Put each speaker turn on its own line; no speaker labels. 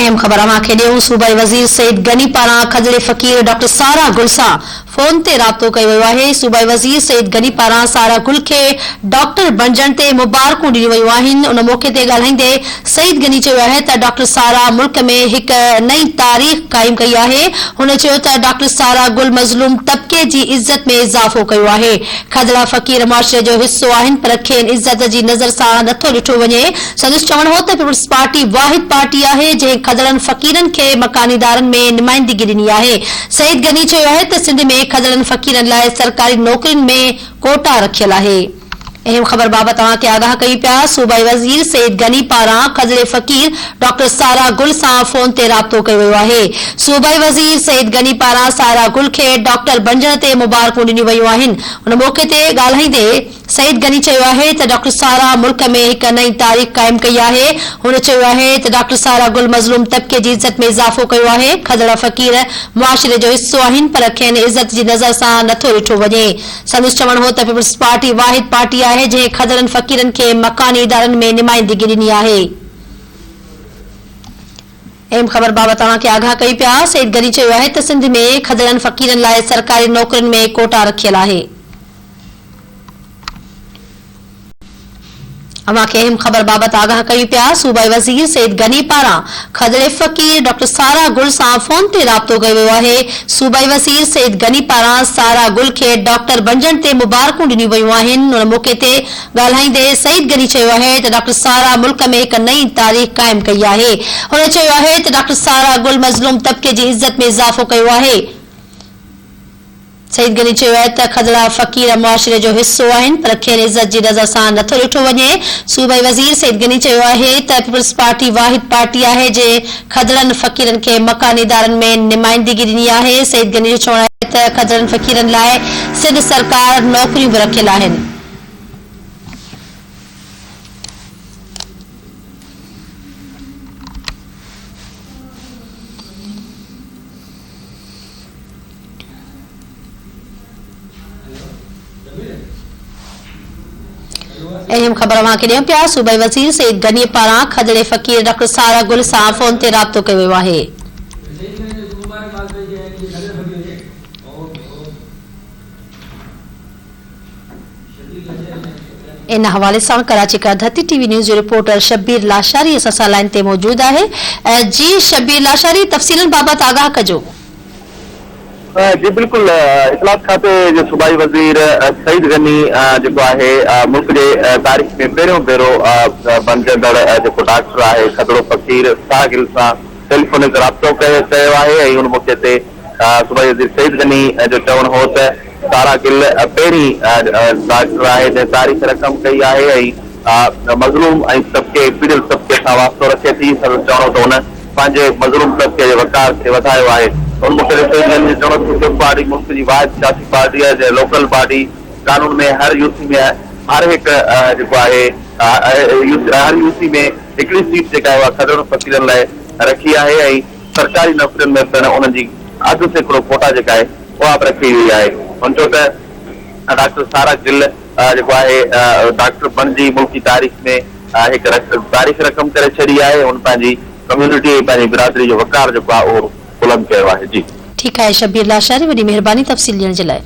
अहम ख़बर अवांखे ॾियूं। सूबाई वज़ीर सईद गनी पारां खजड़े फ़क़ीर डॉक्टर सारा गुल सां फोन ते राब्तो कयो वियो आहे। सूबाई वज़ीर सईद गनी पारां सारा गुल खे डॉक्टर बणजण ते मुबारकूं ॾिनियूं वयूं आहिनि। उन मौक़े ते ॻाल्हाईंदे सईद गनी चयो आहे त डॉक्टर सारा मुल्क में हिक नई तारीख़ क़ाइम कई आहे। हुन चयो त डॉक्टर सारा गुल मज़लूम तबके जी इज़त में इज़ाफ़ो कयो आहे। खजड़ा फ़क़ीर मुआशरे जो हिस्सो आहिनि पर खेनि इज़त जी नज़र सां नथो ॾिठो वञे। संदसि चवणु हो त पीपल्स पार्टी वाहिद पार्टी आहे जंहिं खजड़नि फ़क़ीरनि खे मकानीदारनि में नुमाइंदगी ॾिनी आहे। सईद गनी चयो आहे त सिंध में खजड़नि फ़क़ीरनि लाइ सरकारी नौकरियुनि में कोटा रखियल आहे। अहम ख़बर बाबति तव्हांखे आगाह कई पिया। सूबाई वज़ीर सईद गनी पारां खजड़े फ़क़ीर डॉक्टर सारा गुल सां फोन ते राब्तो कयो वियो आहे। सूबाई वज़ीर सईद गनी पारां सारा गुल खे डॉक्टर बणजण ते मुबारकूं ॾिनियूं वयूं आहिनि। उन मौक़े ते ॻाल्हाईंदे सईद गनी चयो आहे त डॉक्टर सारा मुल्क में हिक नई तारीख़ क़ाइम कई आहे। हुन चयो आहे त डॉक्टर सारा गुल मज़लूम तबके जी इज़त में इज़ाफ़ो कयो आहे। खजड़ा फ़क़ीर मुआशरे जो हिस्सो आहिनि पर खेनि इज़त जी नज़र सां नथो ॾिठो वञे। संदसि चवणु हो त पीपल्स पार्टी वाहिद पार्टी आहे जंहिं खजड़नि फ़क़ीरनि खे मकानी इदारनि में नुमाइंदगी ॾिनी आहे। अहम ख़बर बाबति तव्हांखे आगाह कई पिया। सईद गनी चयो आहे त सिंध में खजड़नि फ़क़ीरनि लाइ सरकारी नौकरियुनि में कोटा रखियल आहे। अवांखे अहम ख़बर बाबति आगाह कई पिया। सूबाई वज़ीर सईद गनी पारां खजड़े फ़क़ीर डॉक्टर सारा गुल सां फोन ते राब्तो कयो वियो आहे। सूबाई वज़ीर सईद गनी पारां सारा गुल खे डॉक्टर बणजण ते मुबारकूं ॾिनियूं वयूं आहिनि। उन मौक़े ते ॻाल्हाईंदे सईद गनी चयो आहे त डॉक्टर सारा मुल्क में हिक नई तारीख़ क़ाइम कई आहे। हुन चयो आहे त डॉक्टर सारा गुल मज़लूम तबके जी इज़त में इज़ाफ़ो कयो आहे। सईद गनी चयो आहे त खजड़ा फ़क़ीर मुआशरे जो हिस्सो आहिनि पर खेनि इज़त जी नज़र सां नथो ॾिठो वञे। सूबाई वज़ीर सईद गनी चयो आहे त पीपल्स पार्टी वाहिद पार्टी आहे जंहिं खजड़नि फ़क़ीरनि खे मकानी इदारनि में नुमाइंदगी ॾिनी आहे। सईद गनी जो चवणु आहे त खजड़नि फ़क़ीरनि लाइ सिंध सरकार नौकरियूं बि रखियल आहिनि। अहम ख़बर अवांखे ॾियूं पिया। सूबाई वज़ीर सईद गनी पारां खजड़े फ़क़ीर डॉक्टर सारा गुल सां फोन ते राब्तो कयो वियो आहे। इन हवाले सां कराची का धरती टीवी न्यूज़ जो रिपोर्टर शब्बीर लाशारी असां सां लाइन ते मौजूद आहे। जी शब्बीर लाशारी, तफ़सीलन बाबति आगाह कजो।
जी बिल्कुल, इतलात खाते जो सूबाई वज़ीर सईद गनी जो है मुल्क के तारीख़ में पहिरियों भेरो बणजंदड़ जो डॉक्टर है खजड़ो फ़क़ीर साहिल सां टेलीफोनिक राब्तो कयो आहे। उन मौके ते सूबाई वज़ीर सईद गनी जो चवणु हो त सारा गिल पहिरीं डॉक्टर है जंहिं तारीख़ रक़म कई है। मज़लूम ऐं तबके पीड़ियल तबके सां वास्तो रखे थी। चवणो त हुन पंहिंजे मज़लूम तबके जे वकार खे वधायो आहे। उन मौके ते पार्टी मुल्क की वाहिद सियासी पार्टी है जो लोकल पार्टी कानून में हर यूसी में हर एक हर यूसी में हिकड़ी सीट जेका है खजड़ो फ़क़ीरनि लाइ रखी है। सरकारी नौकरियुनि में पिण उनजी अधु सैकड़ो कोटा जेका है उहा बि रखी हुई है। हुन चयो त डॉक्टर सारा गिल जेको आहे डॉक्टर बणजी मुल्क की तारीख़ में एक तारीख़ रक़म करे छड़ी है। उन पंहिंजी कम्युनिटी पंहिंजी बिरादरी जो वकार जेको आहे उहो बुलंद कयो आहे। जी
ठीक है शब्बीर लाशारी, वॾी महिरबानी तफ़सील ॾियण जे लाइ।